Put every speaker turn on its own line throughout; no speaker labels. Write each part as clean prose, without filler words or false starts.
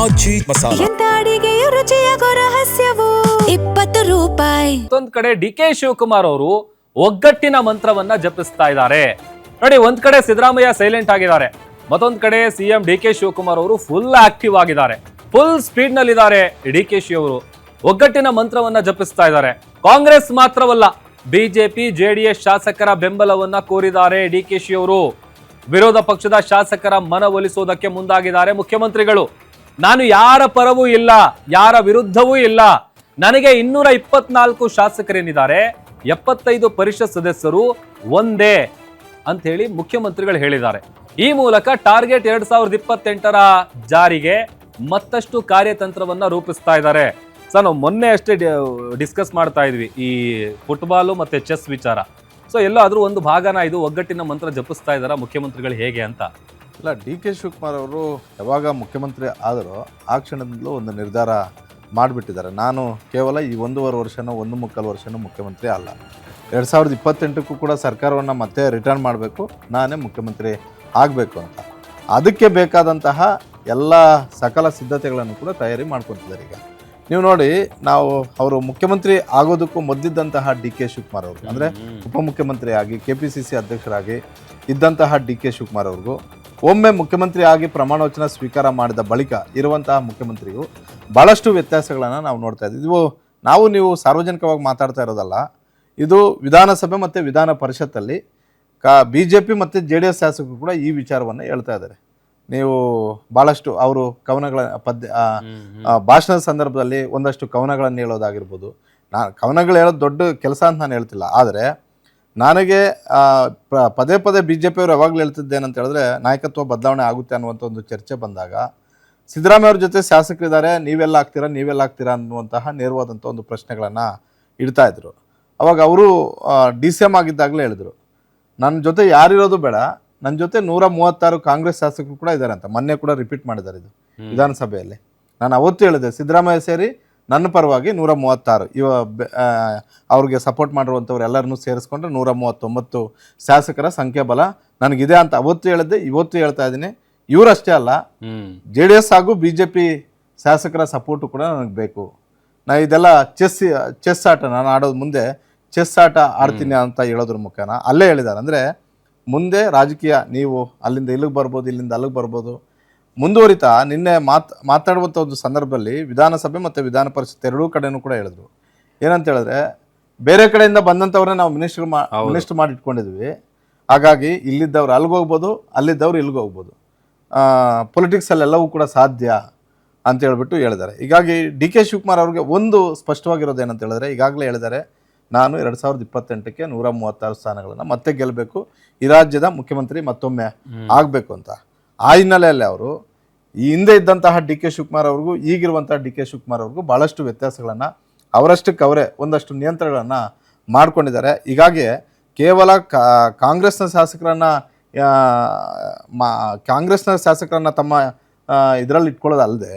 ಆಜಿ ಮಸಾಲ.
ಎಂತ ಅಡಿಗೆಯ ರುಚಿಯಾಗೋ ರಹಸ್ಯವು 20 ರೂಪಾಯಿ.
ಮತ್ತೊಂದ್ ಕಡೆ ಡಿ ಕೆ ಶಿವಕುಮಾರ್ ಅವರು ಒಗ್ಗಟ್ಟಿನ ಮಂತ್ರವನ್ನ ಜಪಿಸ್ತಾ ಇದ್ದಾರೆ. ನೋಡಿ, ಒಂದ್ ಕಡೆ ಸಿದ್ದರಾಮಯ್ಯ ಸೈಲೆಂಟ್ ಆಗಿದ್ದಾರೆ, ಮತ್ತೊಂದ್ ಕಡೆ ಸಿಎಂ ಡಿ ಕೆ ಶಿವಕುಮಾರ್ ಅವರು ಫುಲ್ ಆಕ್ಟಿವ್ ಆಗಿದ್ದಾರೆ, ಫುಲ್ ಸ್ಪೀಡ್ ನಲ್ಲಿ ಇದ್ದಾರೆ. ಡಿ ಕೆ ಶಿ ಅವರು ಒಗ್ಗಟ್ಟಿನ ಮಂತ್ರವನ್ನ ಜಪಿಸ್ತಾ ಇದ್ದಾರೆ. ಕಾಂಗ್ರೆಸ್ ಮಾತ್ರವಲ್ಲ, ಬಿಜೆಪಿ ಜೆಡಿಎಸ್ ಶಾಸಕರ ಬೆಂಬಲವನ್ನ ಕೋರಿದ್ದಾರೆ ಡಿ ಕೆ ಶಿ ಅವರು. ವಿರೋಧ ಪಕ್ಷದ ಶಾಸಕರ ಮನವೊಲಿಸುವುದಕ್ಕೆ ಮುಂದಾಗಿದ್ದಾರೆ ಮುಖ್ಯಮಂತ್ರಿಗಳು. ನಾನು ಯಾರ ಪರವೂ ಇಲ್ಲ, ಯಾರ ವಿರುದ್ಧವೂ ಇಲ್ಲ, ನನಗೆ 224 ಶಾಸಕರೇನಿದ್ದಾರೆ, 75 ಪರಿಷತ್ ಸದಸ್ಯರು ಒಂದೇ ಅಂತ ಹೇಳಿ ಮುಖ್ಯಮಂತ್ರಿಗಳು ಹೇಳಿದ್ದಾರೆ. ಈ ಮೂಲಕ ಟಾರ್ಗೆಟ್ 2028ರ ಜಾರಿಗೆ ಮತ್ತಷ್ಟು ಕಾರ್ಯತಂತ್ರವನ್ನ ರೂಪಿಸ್ತಾ ಇದ್ದಾರೆ. ಸರ್, ನಾವು ಮೊನ್ನೆ ಅಷ್ಟೇ ಡಿಸ್ಕಸ್ ಮಾಡ್ತಾ ಇದ್ವಿ ಈ ಫುಟ್ಬಾಲು ಮತ್ತೆ ಚೆಸ್ ವಿಚಾರ. ಸೊ ಎಲ್ಲೋ ಆದ್ರೂ ಒಂದು ಭಾಗನ ಇದು ಒಗ್ಗಟ್ಟಿನ ಮಂತ್ರ ಜಪಿಸ್ತಾ ಇದಾರ ಮುಖ್ಯಮಂತ್ರಿಗಳು ಹೇಗೆ ಅಂತ.
ಇಲ್ಲ, ಡಿ ಕೆ ಶಿವಕುಮಾರ್ ಅವರು ಯಾವಾಗ ಮುಖ್ಯಮಂತ್ರಿ ಆದರೂ ಆ ಕ್ಷಣದಿಂದಲೂ ಒಂದು ನಿರ್ಧಾರ ಮಾಡಿಬಿಟ್ಟಿದ್ದಾರೆ. ನಾನು ಕೇವಲ ಈ 1.5 ವರ್ಷನೋ 1.25 ವರ್ಷನೋ ಮುಖ್ಯಮಂತ್ರಿ ಅಲ್ಲ, 2028ಕ್ಕೂ ಕೂಡ ಸರ್ಕಾರವನ್ನು ಮತ್ತೆ ರಿಟರ್ನ್ ಮಾಡಬೇಕು, ನಾನೇ ಮುಖ್ಯಮಂತ್ರಿ ಆಗಬೇಕು ಅಂತ. ಅದಕ್ಕೆ ಬೇಕಾದಂತಹ ಎಲ್ಲ ಸಕಲ ಸಿದ್ಧತೆಗಳನ್ನು ಕೂಡ ತಯಾರಿ ಮಾಡ್ಕೊತಿದ್ದಾರೆ. ಈಗ ನೀವು ನೋಡಿ, ನಾವು ಅವರು ಮುಖ್ಯಮಂತ್ರಿ ಆಗೋದಕ್ಕೂ ಮೊದಲಿದ್ದಂತಹ ಡಿ ಕೆ ಶಿವಕುಮಾರ್ ಅವರು, ಅಂದರೆ ಉಪಮುಖ್ಯಮಂತ್ರಿ ಆಗಿ KPCC ಅಧ್ಯಕ್ಷರಾಗಿ ಇದ್ದಂತಹ ಡಿ ಕೆ ಶಿವಕುಮಾರ್ ಅವ್ರಿಗೂ ಒಮ್ಮೆ ಮುಖ್ಯಮಂತ್ರಿ ಆಗಿ ಪ್ರಮಾಣ ವಚನ ಸ್ವೀಕಾರ ಮಾಡಿದ ಬಳಿಕ ಇರುವಂತಹ ಮುಖ್ಯಮಂತ್ರಿಗೂ ಭಾಳಷ್ಟು ವ್ಯತ್ಯಾಸಗಳನ್ನು ನಾವು ನೋಡ್ತಾ ಇದ್ದೀವಿ. ಇದು ನೀವು ಸಾರ್ವಜನಿಕವಾಗಿ ಮಾತಾಡ್ತಾ ಇರೋದಲ್ಲ, ಇದು ವಿಧಾನಸಭೆ ಮತ್ತು ವಿಧಾನ ಪರಿಷತ್ತಲ್ಲಿ BJP ಮತ್ತು JDS ಶಾಸಕರು ಕೂಡ ಈ ವಿಚಾರವನ್ನು ಹೇಳ್ತಾ ಇದ್ದಾರೆ. ನೀವು ಭಾಳಷ್ಟು ಅವರು ಕವನಗಳ ಭಾಷಣದ ಸಂದರ್ಭದಲ್ಲಿ ಒಂದಷ್ಟು ಕವನಗಳನ್ನು ಹೇಳೋದಾಗಿರ್ಬೋದು. ಕವನಗಳು ಹೇಳೋದು ದೊಡ್ಡ ಕೆಲಸ ಅಂತ ನಾನು ಹೇಳ್ತಿಲ್ಲ, ಆದರೆ ನನಗೆ ಪದೇ ಪದೇ BJP ಅವರು ಯಾವಾಗಲೂ ಹೇಳ್ತಿದ್ದೇನಂತ ಹೇಳಿದ್ರೆ ನಾಯಕತ್ವ ಬದಲಾವಣೆ ಆಗುತ್ತೆ ಅನ್ನುವಂಥ ಒಂದು ಚರ್ಚೆ ಬಂದಾಗ ಸಿದ್ದರಾಮಯ್ಯ ಅವ್ರ ಜೊತೆ ಶಾಸಕರಿದ್ದಾರೆ, ನೀವೆಲ್ಲ ಆಗ್ತೀರಾ ಅನ್ನುವಂತಹ ನೇರವಾದಂಥ ಒಂದು ಪ್ರಶ್ನೆಗಳನ್ನು ಇಡ್ತಾ ಇದ್ರು. ಅವಾಗ ಅವರು DCM ಆಗಿದ್ದಾಗಲೇ ಹೇಳಿದರು, ನನ್ನ ಜೊತೆ ಯಾರಿರೋದು ಬೇಡ, ನನ್ನ ಜೊತೆ 136 ಕಾಂಗ್ರೆಸ್ ಶಾಸಕರು ಕೂಡ ಇದ್ದಾರೆ ಅಂತ. ಮೊನ್ನೆ ಕೂಡ ರಿಪೀಟ್ ಮಾಡಿದ್ದಾರೆ ಇದು ವಿಧಾನಸಭೆಯಲ್ಲಿ. ನಾನು ಅವತ್ತು ಹೇಳಿದೆ, ಸಿದ್ದರಾಮಯ್ಯ ಸೇರಿ ನನ್ನ ಪರವಾಗಿ 136 ಅವ್ರಿಗೆ ಸಪೋರ್ಟ್ ಮಾಡಿರುವಂಥವ್ರು ಎಲ್ಲರನ್ನೂ ಸೇರಿಸ್ಕೊಂಡ್ರೆ 139 ಶಾಸಕರ ಸಂಖ್ಯಾಬಲ ನನಗಿದೆ ಅಂತ ಅವತ್ತು ಹೇಳಿದ್ದೆ, ಇವತ್ತು ಹೇಳ್ತಾ ಇದ್ದೀನಿ. ಇವರಷ್ಟೇ ಅಲ್ಲ, JDS ಹಾಗೂ BJP ಶಾಸಕರ ಸಪೋರ್ಟು ಕೂಡ ನನಗೆ ಬೇಕು. ಇದೆಲ್ಲ ಚೆಸ್ ಆಟ ನಾನು ಆಡೋದು, ಮುಂದೆ ಚೆಸ್ ಆಟ ಆಡ್ತೀನಿ ಅಂತ ಹೇಳೋದ್ರ ಮುಖಾನ ಅಲ್ಲೇ ಹೇಳಿದ್ದಾರೆ. ಅಂದರೆ ಮುಂದೆ ರಾಜಕೀಯ ನೀವು ಅಲ್ಲಿಂದ ಇಲ್ಲಿಗೆ ಬರ್ಬೋದು, ಇಲ್ಲಿಂದ ಅಲ್ಲಿಗೆ ಬರ್ಬೋದು. ಮುಂದುವರಿತಾ ನಿನ್ನೆ ಮಾತಾಡುವಂಥ ಒಂದು ಸಂದರ್ಭದಲ್ಲಿ ವಿಧಾನಸಭೆ ಮತ್ತು ವಿಧಾನ ಪರಿಷತ್ ಎರಡೂ ಕಡೆನೂ ಕೂಡ ಹೇಳಿದ್ರು. ಏನಂತ ಹೇಳಿದ್ರೆ, ಬೇರೆ ಕಡೆಯಿಂದ ಬಂದಂಥವ್ರನ್ನೇ ನಾವು ಮಿನಿಸ್ಟರ್ ಮಾಡಿ ಇಟ್ಕೊಂಡಿದ್ವಿ, ಹಾಗಾಗಿ ಇಲ್ಲಿದ್ದವ್ರು ಅಲ್ಲಿಗೆ ಹೋಗ್ಬೋದು, ಅಲ್ಲಿದ್ದವ್ರು ಇಲ್ಲಿಗೆ ಹೋಗ್ಬೋದು, ಪೊಲಿಟಿಕ್ಸಲ್ಲೆಲ್ಲವೂ ಕೂಡ ಸಾಧ್ಯ ಅಂತ ಹೇಳ್ಬಿಟ್ಟು ಹೇಳಿದ್ದಾರೆ. ಹೀಗಾಗಿ ಡಿ ಕೆ ಶಿವಕುಮಾರ್ ಅವ್ರಿಗೆ ಒಂದು ಸ್ಪಷ್ಟವಾಗಿರೋದು ಏನಂತ ಹೇಳಿದ್ರೆ, ಈಗಾಗಲೇ ಹೇಳಿದ್ದಾರೆ, ನಾನು 2028ಕ್ಕೆ 136 ಸ್ಥಾನಗಳನ್ನು ಮತ್ತೆ ಗೆಲ್ಲಬೇಕು, ಈ ರಾಜ್ಯದ ಮುಖ್ಯಮಂತ್ರಿ ಮತ್ತೊಮ್ಮೆ ಆಗಬೇಕು ಅಂತ. ಆ ಹಿನ್ನೆಲೆಯಲ್ಲಿ ಅವರು ಈ ಹಿಂದೆ ಇದ್ದಂತಹ ಡಿ ಕೆ ಶಿವಕುಮಾರ್ ಅವ್ರಿಗೂ ಈಗಿರುವಂತಹ ಡಿ ಕೆ ಶಿವಕುಮಾರ್ ಅವ್ರಿಗೂ ಭಾಳಷ್ಟು ವ್ಯತ್ಯಾಸಗಳನ್ನು ಅವರಷ್ಟಕ್ಕೆ ಅವರೇ ಒಂದಷ್ಟು ನಿಯಂತ್ರಣಗಳನ್ನು ಮಾಡ್ಕೊಂಡಿದ್ದಾರೆ. ಹೀಗಾಗಿ ಕೇವಲ ಕಾಂಗ್ರೆಸ್ನ ಶಾಸಕರನ್ನು ತಮ್ಮ ಇದರಲ್ಲಿ ಇಟ್ಕೊಳ್ಳೋದಲ್ಲದೆ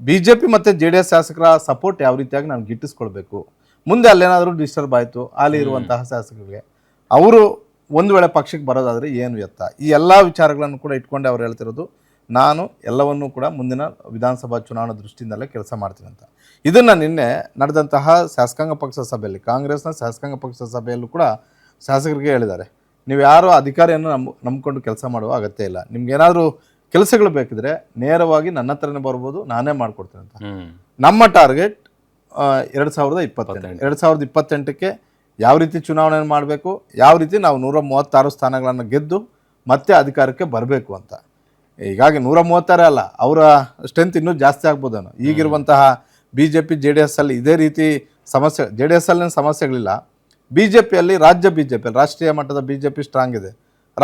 BJP ಮತ್ತು JDS ಶಾಸಕರ ಸಪೋರ್ಟ್ ಯಾವ ರೀತಿಯಾಗಿ ನಾನು ಗಿಟ್ಟಿಸ್ಕೊಳ್ಬೇಕು, ಮುಂದೆ ಅಲ್ಲೇನಾದರೂ ಡಿಸ್ಟರ್ಬ್ ಆಯಿತು ಅಲ್ಲಿ ಇರುವಂತಹ ಶಾಸಕರಿಗೆ, ಅವರು ಒಂದು ವೇಳೆ ಪಕ್ಷಕ್ಕೆ ಬರೋದಾದರೆ ಏನು ಎತ್ತ, ಈ ಎಲ್ಲ ವಿಚಾರಗಳನ್ನು ಕೂಡ ಇಟ್ಕೊಂಡೆ ಅವ್ರು ಹೇಳ್ತಿರೋದು, ನಾನು ಎಲ್ಲವನ್ನೂ ಕೂಡ ಮುಂದಿನ ವಿಧಾನಸಭಾ ಚುನಾವಣಾ ದೃಷ್ಟಿಯಿಂದಲೇ ಕೆಲಸ ಮಾಡ್ತೀನಿ ಅಂತ. ಇದನ್ನು ನಿನ್ನೆ ನಡೆದಂತಹ ಶಾಸಕಾಂಗ ಪಕ್ಷದ ಸಭೆಯಲ್ಲಿ, ಕಾಂಗ್ರೆಸ್ನ ಶಾಸಕಾಂಗ ಪಕ್ಷದ ಸಭೆಯಲ್ಲೂ ಕೂಡ ಶಾಸಕರಿಗೆ ಹೇಳಿದ್ದಾರೆ, ನೀವು ಯಾರು ಅಧಿಕಾರಿಯನ್ನು ನಂಬಿಕೊಂಡು ಕೆಲಸ ಮಾಡುವ ಅಗತ್ಯ ಇಲ್ಲ, ನಿಮ್ಗೇನಾದರೂ ಕೆಲಸಗಳು ಬೇಕಿದ್ರೆ ನೇರವಾಗಿ ನನ್ನ ಹತ್ರನೇ ಬರ್ಬೋದು, ನಾನೇ ಮಾಡಿಕೊಡ್ತೀನಿ ಅಂತ. ನಮ್ಮ ಟಾರ್ಗೆಟ್ 2028ಕ್ಕೆ ಯಾವ ರೀತಿ ಚುನಾವಣೆ ಮಾಡಬೇಕು, ಯಾವ ರೀತಿ ನಾವು 136 ಸ್ಥಾನಗಳನ್ನು ಗೆದ್ದು ಮತ್ತೆ ಅಧಿಕಾರಕ್ಕೆ ಬರಬೇಕು ಅಂತ. ಹೀಗಾಗಿ 136 ಅಲ್ಲ, ಅವರ ಸ್ಟ್ರೆಂತ್ ಇನ್ನೂ ಜಾಸ್ತಿ ಆಗ್ಬೋದೇನೋ. ಈಗಿರುವಂತಹ BJP JDS ಅಲ್ಲಿ ಇದೇ ರೀತಿ ಸಮಸ್ಯೆ, JDS ಅಲ್ಲಿ ಸಮಸ್ಯೆಗಳಿಲ್ಲ, BJPಯಲ್ಲಿ ರಾಷ್ಟ್ರೀಯ ಮಟ್ಟದ BJP ಸ್ಟ್ರಾಂಗ್ ಇದೆ.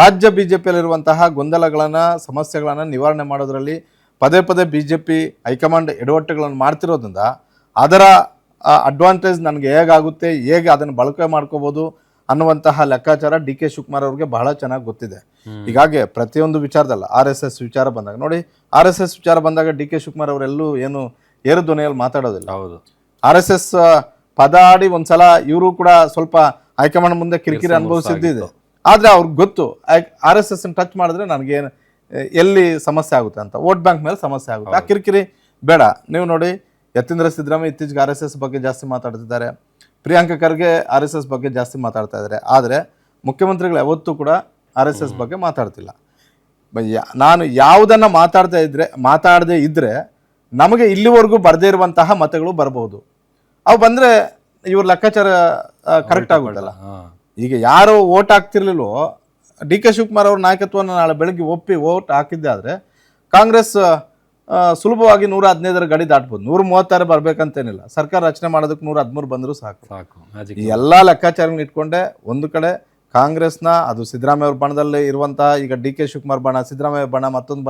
ರಾಜ್ಯ BJPಯಲ್ಲಿರುವಂತಹ ಗೊಂದಲಗಳನ್ನು ಸಮಸ್ಯೆಗಳನ್ನು ನಿವಾರಣೆ ಮಾಡೋದರಲ್ಲಿ ಪದೇ ಪದೇ BJP ಹೈಕಮಾಂಡ್ ಎಡವಟ್ಟುಗಳನ್ನು ಮಾಡ್ತಿರೋದ್ರಿಂದ ಅದರ ಅಡ್ವಾಂಟೇಜ್ ನನಗೆ ಹೇಗಾಗುತ್ತೆ, ಹೇಗೆ ಅದನ್ನು ಬಳಕೆ ಮಾಡ್ಕೋಬೋದು ಅನ್ನುವಂತಹ ಲೆಕ್ಕಾಚಾರ ಡಿ ಕೆ ಶಿವಕುಮಾರ್ ಅವ್ರಿಗೆ ಬಹಳ ಚೆನ್ನಾಗಿ ಗೊತ್ತಿದೆ. ಹೀಗಾಗಿ ಪ್ರತಿಯೊಂದು ವಿಚಾರದಲ್ಲ, RSS ವಿಚಾರ ಬಂದಾಗ ನೋಡಿ, RSS ವಿಚಾರ ಬಂದಾಗ ಡಿ ಕೆ ಶಿವಕುಮಾರ್ ಅವರೆಲ್ಲೂ ಏನು ಏರು ಧ್ವನಿಯಲ್ಲಿ ಮಾತಾಡೋದಿಲ್ಲ. ಹೌದು, RSS ಪದ ಆಡಿ ಒಂದ್ಸಲ ಇವರು ಕೂಡ ಸ್ವಲ್ಪ ಹೈಕಮಾಂಡ್ ಮುಂದೆ ಕಿರಿಕಿರಿ ಅನುಭವಿಸಿದ್ದಿದೆ. ಆದರೆ ಅವ್ರಿಗೆ ಗೊತ್ತು RSS ಟಚ್ ಮಾಡಿದ್ರೆ ನನಗೇನು ಎಲ್ಲಿ ಸಮಸ್ಯೆ ಆಗುತ್ತೆ ಅಂತ, ವೋಟ್ ಬ್ಯಾಂಕ್ ಮೇಲೆ ಸಮಸ್ಯೆ ಆಗುತ್ತೆ. ಆ ಕಿರಿಕಿರಿ ಬೇಡ. ನೀವು ನೋಡಿ, ಯತೀಂದ್ರ ಸಿದ್ದರಾಮಯ್ಯ ಇತ್ತೀಚೆಗೆ RSS ಬಗ್ಗೆ ಜಾಸ್ತಿ ಮಾತಾಡ್ತಿದ್ದಾರೆ, ಪ್ರಿಯಾಂಕ ಖರ್ಗೆ RSS ಬಗ್ಗೆ ಜಾಸ್ತಿ ಮಾತಾಡ್ತಾ ಇದ್ದಾರೆ. ಆದರೆ ಮುಖ್ಯಮಂತ್ರಿಗಳು ಯಾವತ್ತೂ ಕೂಡ RSS ಬಗ್ಗೆ ಮಾತಾಡ್ತಿಲ್ಲ. ನಾನು ಯಾವುದನ್ನು ಮಾತಾಡದೇ ಇದ್ದರೆ ನಮಗೆ ಇಲ್ಲಿವರೆಗೂ ಬರದೇ ಇರುವಂತಹ ಮತಗಳು ಬರ್ಬೋದು. ಅವು ಬಂದರೆ ಇವ್ರ ಲೆಕ್ಕಾಚಾರ ಕರೆಕ್ಟ್ ಆಗುತ್ತಲ್ಲ. ಈಗ ಯಾರು ಓಟ್ ಹಾಕ್ತಿರ್ಲಿಲ್ವೋ, DK ಶಿವಕುಮಾರ್ ಅವ್ರ ನಾಯಕತ್ವವನ್ನು ನಾಳೆ ಬೆಳಗ್ಗೆ ಒಪ್ಪಿ ಓಟ್ ಹಾಕಿದ್ದೆ ಆದರೆ ಕಾಂಗ್ರೆಸ್ ಸುಲಭವಾಗಿ 115 ಗಡಿ ದಾಟ್ಬೋದು. 136 ಬರ್ಬೇಕಂತೇನಿಲ್ಲ. ಸರ್ಕಾರ ರಚನೆ ಮಾಡೋದಕ್ಕೆ 113 ಬಂದರೂ ಸಾಕು. ಈ ಎಲ್ಲ ಲೆಕ್ಕಾಚಾರಗಳನ್ನ ಇಟ್ಕೊಂಡೆ ಒಂದು ಕಡೆ ಕಾಂಗ್ರೆಸ್ನ, ಅದು ಸಿದ್ದರಾಮಯ್ಯ ಅವ್ರ ಬಣದಲ್ಲಿ ಇರುವಂತಹ, ಈಗ DK ಶಿವಕುಮಾರ್ ಬಣ, ಸಿದ್ದರಾಮಯ್ಯ ಬಣ, ಮತ್ತೊಂದು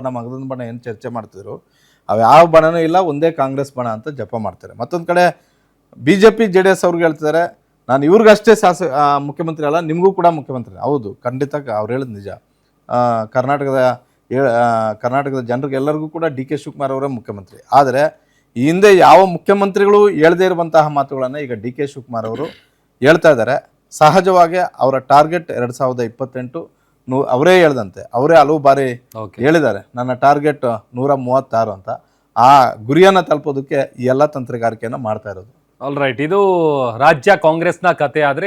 ಬಣ ಏನು ಚರ್ಚೆ ಮಾಡ್ತಿದ್ರು, ಅವು ಯಾವ ಬಣನೂ ಇಲ್ಲ, ಒಂದೇ ಕಾಂಗ್ರೆಸ್ ಬಣ ಅಂತ ಜಪ ಮಾಡ್ತಾರೆ. ಮತ್ತೊಂದು ಕಡೆ BJP JDS ಅವ್ರಿಗೆ ಹೇಳ್ತಿದ್ದಾರೆ, ನಾನು ಇವ್ರಿಗಷ್ಟೇ ಮುಖ್ಯಮಂತ್ರಿ ಅಲ್ಲ, ನಿಮಗೂ ಕೂಡ ಮುಖ್ಯಮಂತ್ರಿ. ಹೌದು, ಖಂಡಿತ ಅವ್ರು ಹೇಳಿದ್ ನಿಜ. ಕರ್ನಾಟಕದ ಜನರಿಗೆ ಎಲ್ಲರಿಗೂ ಕೂಡ DK ಶಿವಕುಮಾರ್ ಅವರೇ ಮುಖ್ಯಮಂತ್ರಿ. ಆದರೆ ಈ ಹಿಂದೆ ಯಾವ ಮುಖ್ಯಮಂತ್ರಿಗಳು ಹೇಳದೇ ಇರುವಂತಹ ಮಾತುಗಳನ್ನು ಈಗ DK ಶಿವಕುಮಾರ್ ಅವರು ಹೇಳ್ತಾ ಇದ್ದಾರೆ. ಸಹಜವಾಗಿ ಅವರ ಟಾರ್ಗೆಟ್ 2028 ಅವರೇ ಹೇಳ್ದಂತೆ, ಅವರೇ ಹಲವು ಬಾರಿ ಹೇಳಿದ್ದಾರೆ, ನನ್ನ ಟಾರ್ಗೆಟ್ 136 ಅಂತ. ಆ ಗುರಿಯನ್ನು ತಲುಪೋದಕ್ಕೆ ಈ ಎಲ್ಲ ತಂತ್ರಗಾರಿಕೆಯನ್ನು ಮಾಡ್ತಾ ಇರೋದು.
ಆಲ್ ರೈಟ್, ಇದು ರಾಜ್ಯ ಕಾಂಗ್ರೆಸ್ನ ಕತೆ. ಆದ್ರೆ